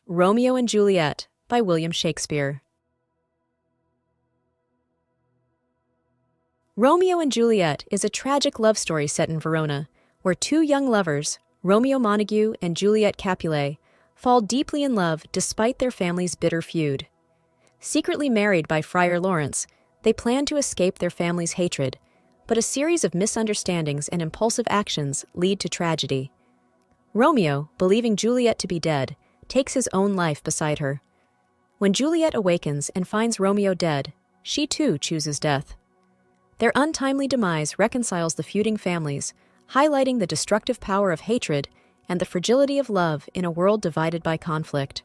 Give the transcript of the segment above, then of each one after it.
Romeo and Juliet by William Shakespeare. Romeo and Juliet is a tragic love story set in Verona, where two young lovers, Romeo Montague and Juliet Capulet, fall deeply in love despite their family's bitter feud. Secretly married by Friar Lawrence, they plan to escape their family's hatred, but a series of misunderstandings and impulsive actions lead to tragedy. Romeo, believing Juliet to be dead, takes his own life beside her. When Juliet awakens and finds Romeo dead, she too chooses death. Their untimely demise reconciles the feuding families, highlighting the destructive power of hatred and the fragility of love in a world divided by conflict.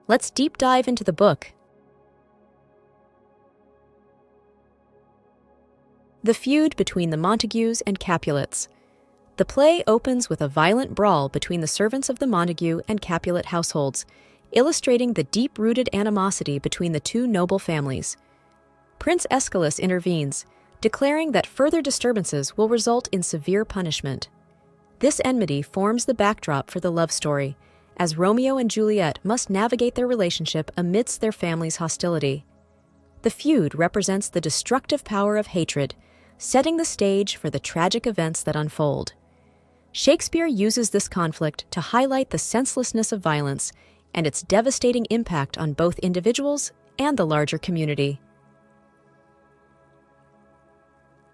Let's deep dive into the book. The feud between the Montagues and Capulets. The play opens with a violent brawl between the servants of the Montague and Capulet households, illustrating the deep-rooted animosity between the two noble families. Prince Aeschylus intervenes, declaring that further disturbances will result in severe punishment. This enmity forms the backdrop for the love story, as Romeo and Juliet must navigate their relationship amidst their family's hostility. The feud represents the destructive power of hatred, setting the stage for the tragic events that unfold. Shakespeare uses this conflict to highlight the senselessness of violence and its devastating impact on both individuals and the larger community.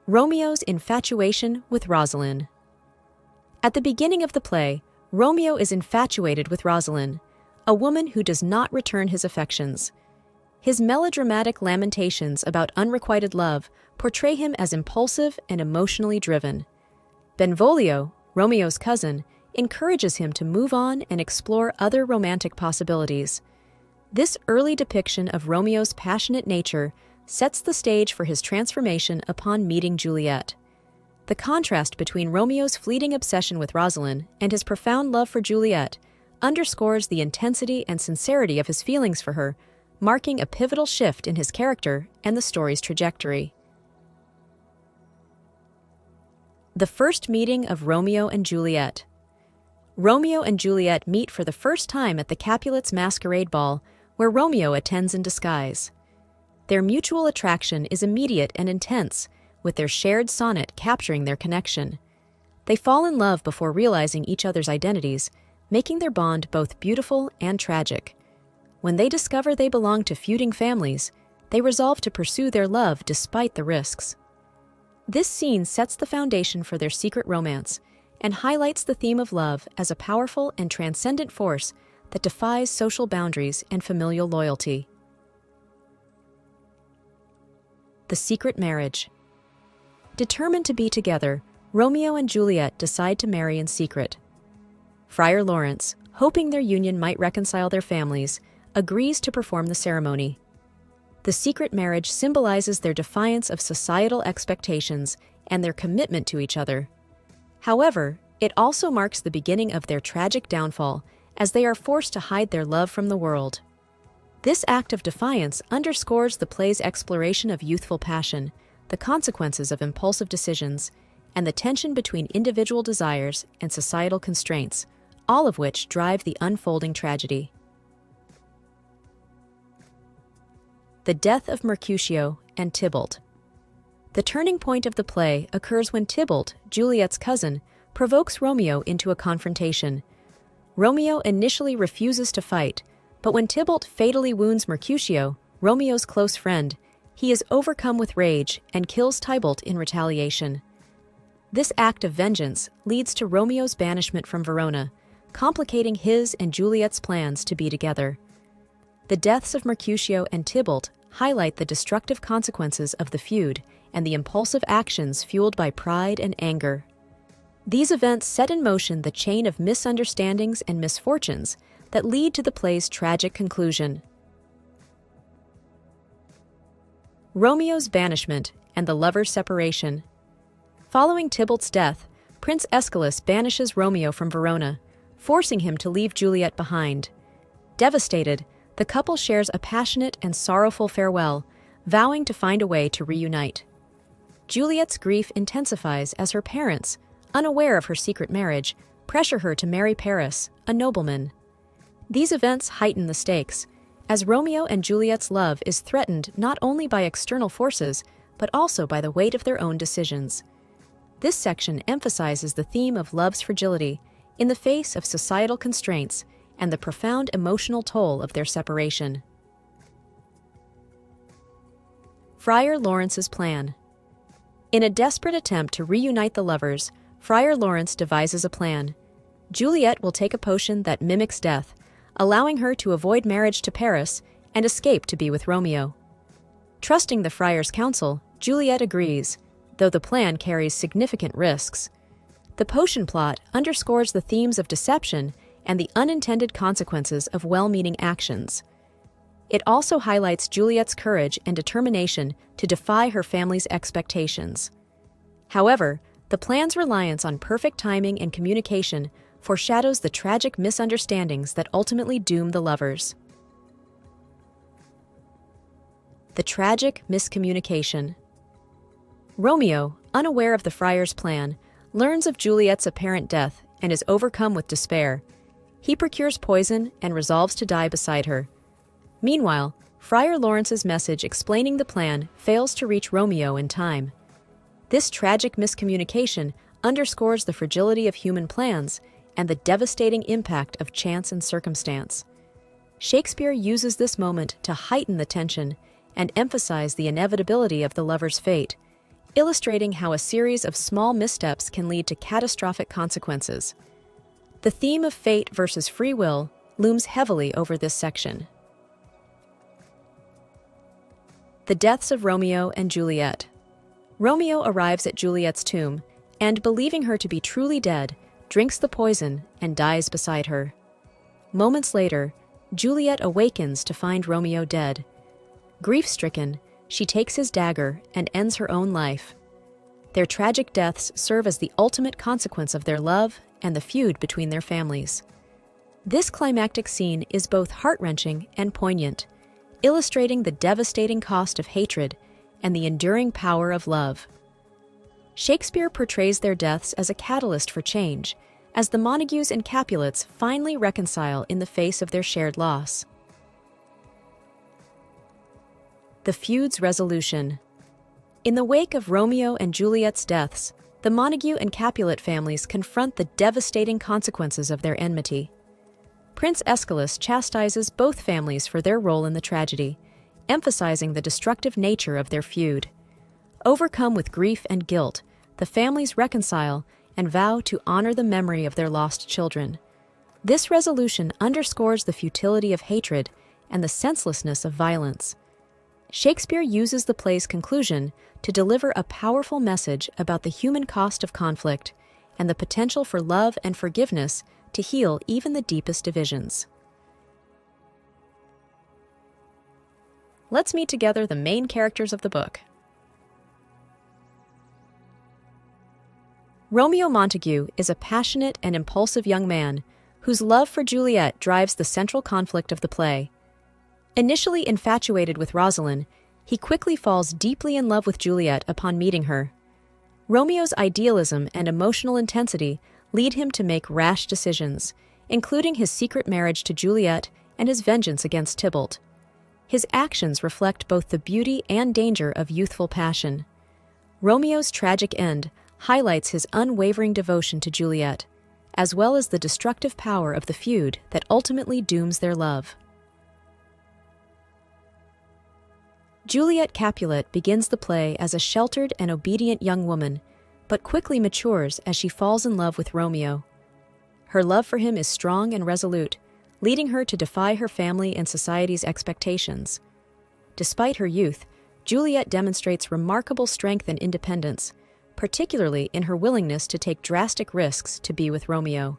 Romeo's infatuation with Rosaline. At the beginning of the play, Romeo is infatuated with Rosaline, a woman who does not return his affections. His melodramatic lamentations about unrequited love portray him as impulsive and emotionally driven. Benvolio, Romeo's cousin, encourages him to move on and explore other romantic possibilities. This early depiction of Romeo's passionate nature sets the stage for his transformation upon meeting Juliet. The contrast between Romeo's fleeting obsession with Rosaline and his profound love for Juliet underscores the intensity and sincerity of his feelings for her, marking a pivotal shift in his character and the story's trajectory. The first meeting of Romeo and Juliet. Romeo and Juliet meet for the first time at the Capulets' masquerade ball, where Romeo attends in disguise. Their mutual attraction is immediate and intense, with their shared sonnet capturing their connection. They fall in love before realizing each other's identities, making their bond both beautiful and tragic. When they discover they belong to feuding families, they resolve to pursue their love despite the risks. This scene sets the foundation for their secret romance and highlights the theme of love as a powerful and transcendent force that defies social boundaries and familial loyalty. The secret marriage. Determined to be together, Romeo and Juliet decide to marry in secret. Friar Lawrence, hoping their union might reconcile their families, agrees to perform the ceremony. The secret marriage symbolizes their defiance of societal expectations and their commitment to each other. However, it also marks the beginning of their tragic downfall, as they are forced to hide their love from the world. This act of defiance underscores the play's exploration of youthful passion, the consequences of impulsive decisions, and the tension between individual desires and societal constraints, all of which drive the unfolding tragedy. The death of Mercutio and Tybalt. The turning point of the play occurs when Tybalt, Juliet's cousin, provokes Romeo into a confrontation. Romeo initially refuses to fight, but when Tybalt fatally wounds Mercutio, Romeo's close friend, he is overcome with rage and kills Tybalt in retaliation. This act of vengeance leads to Romeo's banishment from Verona, complicating his and Juliet's plans to be together. The deaths of Mercutio and Tybalt highlight the destructive consequences of the feud and the impulsive actions fueled by pride and anger. These events set in motion the chain of misunderstandings and misfortunes that lead to the play's tragic conclusion. Romeo's banishment and the lovers' separation. Following Tybalt's death, Prince Aeschylus banishes Romeo from Verona, forcing him to leave Juliet behind. Devastated, the couple shares a passionate and sorrowful farewell, vowing to find a way to reunite. Juliet's grief intensifies as her parents, unaware of her secret marriage, pressure her to marry Paris, a nobleman. These events heighten the stakes, as Romeo and Juliet's love is threatened not only by external forces, but also by the weight of their own decisions. This section emphasizes the theme of love's fragility in the face of societal constraints and the profound emotional toll of their separation. Friar Lawrence's plan. In a desperate attempt to reunite the lovers, Friar Lawrence devises a plan. Juliet will take a potion that mimics death, allowing her to avoid marriage to Paris and escape to be with Romeo. Trusting the friar's counsel, Juliet agrees, though the plan carries significant risks. The potion plot underscores the themes of deception and the unintended consequences of well-meaning actions. It also highlights Juliet's courage and determination to defy her family's expectations. However, the plan's reliance on perfect timing and communication foreshadows the tragic misunderstandings that ultimately doom the lovers. The tragic miscommunication. Romeo, unaware of the friar's plan, learns of Juliet's apparent death and is overcome with despair. He procures poison and resolves to die beside her. Meanwhile, Friar Lawrence's message explaining the plan fails to reach Romeo in time. This tragic miscommunication underscores the fragility of human plans and the devastating impact of chance and circumstance. Shakespeare uses this moment to heighten the tension and emphasize the inevitability of the lovers' fate, illustrating how a series of small missteps can lead to catastrophic consequences. The theme of fate versus free will looms heavily over this section. The deaths of Romeo and Juliet. Romeo arrives at Juliet's tomb and, believing her to be truly dead, drinks the poison and dies beside her. Moments later, Juliet awakens to find Romeo dead. Grief-stricken, she takes his dagger and ends her own life. Their tragic deaths serve as the ultimate consequence of their love and the feud between their families. This climactic scene is both heart-wrenching and poignant, illustrating the devastating cost of hatred and the enduring power of love. Shakespeare portrays their deaths as a catalyst for change, as the Montagues and Capulets finally reconcile in the face of their shared loss. The feud's resolution. In the wake of Romeo and Juliet's deaths, the Montague and Capulet families confront the devastating consequences of their enmity. Prince Aeschylus chastises both families for their role in the tragedy, emphasizing the destructive nature of their feud. Overcome with grief and guilt, the families reconcile and vow to honor the memory of their lost children. This resolution underscores the futility of hatred and the senselessness of violence. Shakespeare uses the play's conclusion to deliver a powerful message about the human cost of conflict and the potential for love and forgiveness to heal even the deepest divisions. Let's meet together the main characters of the book. Romeo Montague is a passionate and impulsive young man whose love for Juliet drives the central conflict of the play. Initially infatuated with Rosalind, he quickly falls deeply in love with Juliet upon meeting her. Romeo's idealism and emotional intensity lead him to make rash decisions, including his secret marriage to Juliet and his vengeance against Tybalt. His actions reflect both the beauty and danger of youthful passion. Romeo's tragic end highlights his unwavering devotion to Juliet, as well as the destructive power of the feud that ultimately dooms their love. Juliet Capulet begins the play as a sheltered and obedient young woman, but quickly matures as she falls in love with Romeo. Her love for him is strong and resolute, leading her to defy her family and society's expectations. Despite her youth, Juliet demonstrates remarkable strength and independence, particularly in her willingness to take drastic risks to be with Romeo.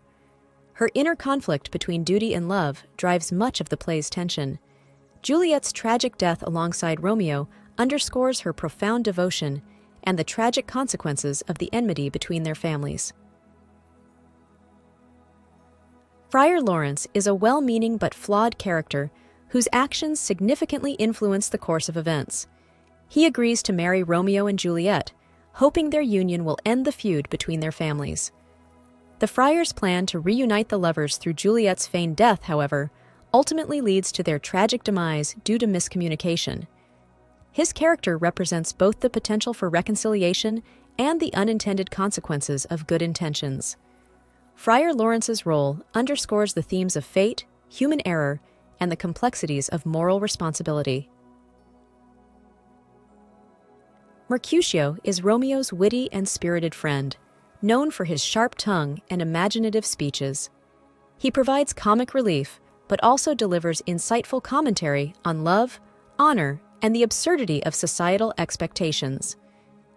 Her inner conflict between duty and love drives much of the play's tension. Juliet's tragic death alongside Romeo underscores her profound devotion and the tragic consequences of the enmity between their families. Friar Lawrence is a well-meaning but flawed character whose actions significantly influence the course of events. He agrees to marry Romeo and Juliet, hoping their union will end the feud between their families. The friar's plan to reunite the lovers through Juliet's feigned death, however, ultimately leads to their tragic demise due to miscommunication. His character represents both the potential for reconciliation and the unintended consequences of good intentions. Friar Lawrence's role underscores the themes of fate, human error, and the complexities of moral responsibility. Mercutio is Romeo's witty and spirited friend, known for his sharp tongue and imaginative speeches. He provides comic relief, but also delivers insightful commentary on love, honor, and the absurdity of societal expectations.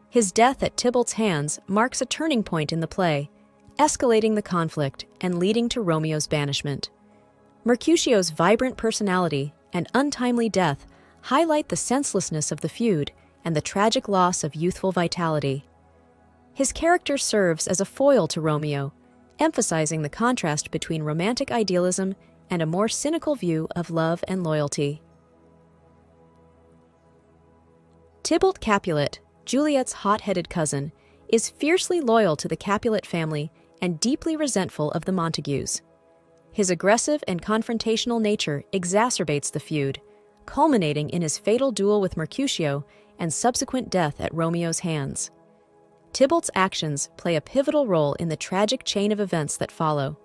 His death at Tybalt's hands marks a turning point in the play, escalating the conflict and leading to Romeo's banishment. Mercutio's vibrant personality and untimely death highlight the senselessness of the feud and the tragic loss of youthful vitality. His character serves as a foil to Romeo, emphasizing the contrast between romantic idealism and a more cynical view of love and loyalty. Tybalt Capulet, Juliet's hot-headed cousin, is fiercely loyal to the Capulet family and deeply resentful of the Montagues. His aggressive and confrontational nature exacerbates the feud, culminating in his fatal duel with Mercutio and subsequent death at Romeo's hands. Tybalt's actions play a pivotal role in the tragic chain of events that follow.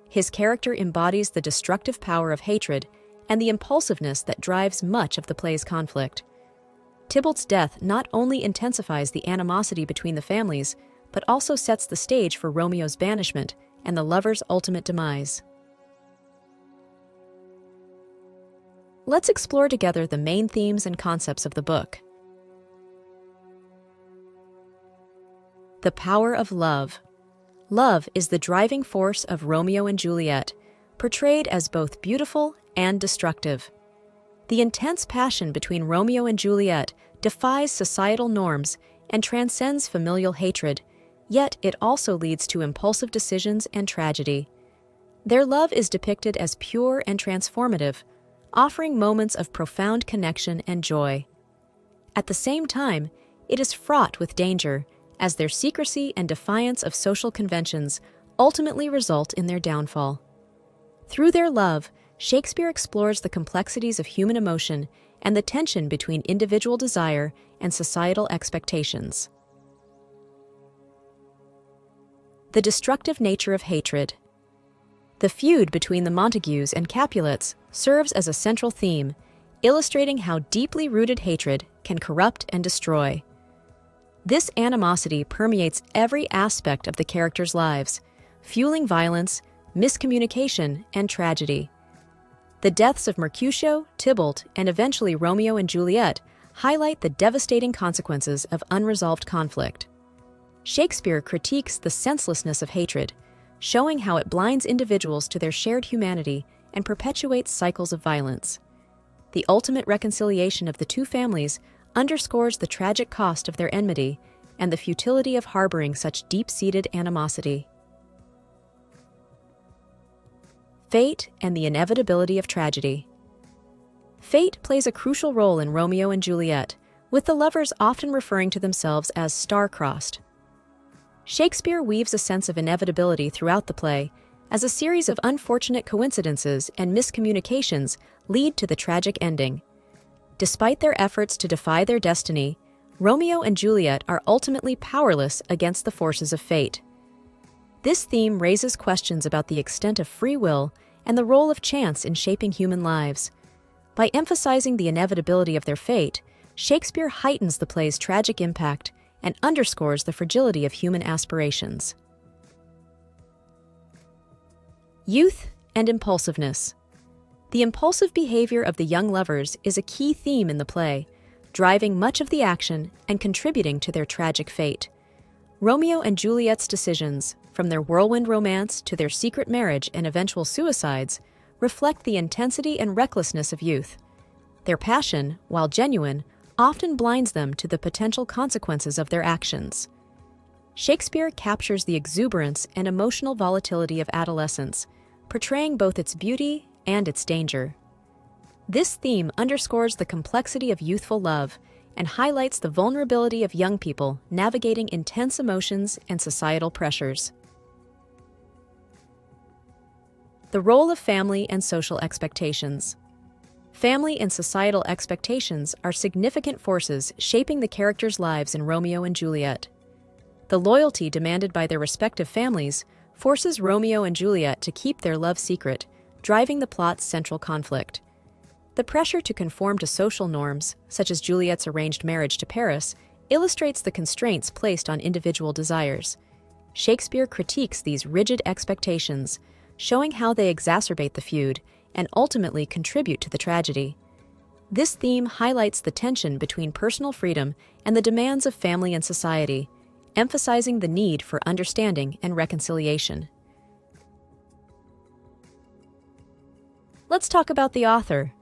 His character embodies the destructive power of hatred and the impulsiveness that drives much of the play's conflict. Tybalt's death not only intensifies the animosity between the families, but also sets the stage for Romeo's banishment and the lovers' ultimate demise. Let's explore together the main themes and concepts of the book. The power of love. Love is the driving force of Romeo and Juliet, portrayed as both beautiful and destructive. The intense passion between Romeo and Juliet defies societal norms and transcends familial hatred, yet it also leads to impulsive decisions and tragedy. Their love is depicted as pure and transformative, offering moments of profound connection and joy. At the same time, it is fraught with danger, as their secrecy and defiance of social conventions ultimately result in their downfall. Through their love, Shakespeare explores the complexities of human emotion and the tension between individual desire and societal expectations. The destructive nature of hatred. The feud between the Montagues and Capulets serves as a central theme, illustrating how deeply rooted hatred can corrupt and destroy. This animosity permeates every aspect of the characters' lives, fueling violence, miscommunication, and tragedy. The deaths of Mercutio, Tybalt, and eventually Romeo and Juliet highlight the devastating consequences of unresolved conflict. Shakespeare critiques the senselessness of hatred, showing how it blinds individuals to their shared humanity and perpetuates cycles of violence. The ultimate reconciliation of the two families underscores the tragic cost of their enmity and the futility of harboring such deep-seated animosity. Fate and the inevitability of tragedy. Fate plays a crucial role in Romeo and Juliet, with the lovers often referring to themselves as star-crossed. Shakespeare weaves a sense of inevitability throughout the play, as a series of unfortunate coincidences and miscommunications lead to the tragic ending. Despite their efforts to defy their destiny, Romeo and Juliet are ultimately powerless against the forces of fate. This theme raises questions about the extent of free will and the role of chance in shaping human lives. By emphasizing the inevitability of their fate, Shakespeare heightens the play's tragic impact and underscores the fragility of human aspirations. Youth and impulsiveness. The impulsive behavior of the young lovers is a key theme in the play, driving much of the action and contributing to their tragic fate. Romeo and Juliet's decisions, from their whirlwind romance to their secret marriage and eventual suicides, reflect the intensity and recklessness of youth. Their passion, while genuine, often blinds them to the potential consequences of their actions. Shakespeare captures the exuberance and emotional volatility of adolescence, portraying both its beauty and its danger. This theme underscores the complexity of youthful love and highlights the vulnerability of young people navigating intense emotions and societal pressures. The role of family and social expectations. Family and societal expectations are significant forces shaping the characters' lives in Romeo and Juliet. The loyalty demanded by their respective families forces Romeo and Juliet to keep their love secret, driving the plot's central conflict. The pressure to conform to social norms, such as Juliet's arranged marriage to Paris, illustrates the constraints placed on individual desires. Shakespeare critiques these rigid expectations, showing how they exacerbate the feud and ultimately contribute to the tragedy. This theme highlights the tension between personal freedom and the demands of family and society, emphasizing the need for understanding and reconciliation. Let's talk about the author.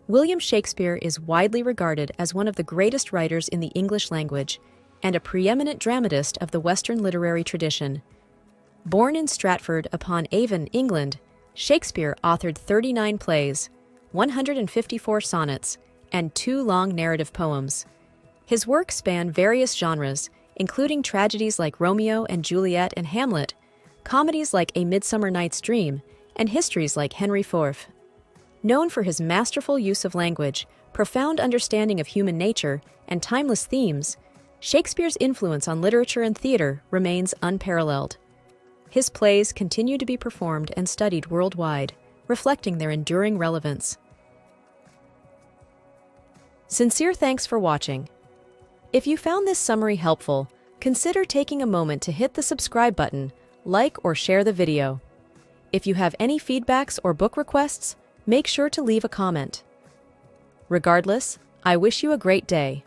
William Shakespeare is widely regarded as one of the greatest writers in the English language and a preeminent dramatist of the Western literary tradition. Born in Stratford-upon-Avon, England, Shakespeare authored 39 plays, 154 sonnets, and 2 long narrative poems. His works span various genres, including tragedies like Romeo and Juliet and Hamlet, comedies like A Midsummer Night's Dream, and histories like Henry IV. Known for his masterful use of language, profound understanding of human nature, and timeless themes, Shakespeare's influence on literature and theater remains unparalleled. His plays continue to be performed and studied worldwide, reflecting their enduring relevance. Sincere thanks for watching. If you found this summary helpful, consider taking a moment to hit the subscribe button, like or share the video. If you have any feedbacks or book requests, make sure to leave a comment. Regardless, I wish you a great day.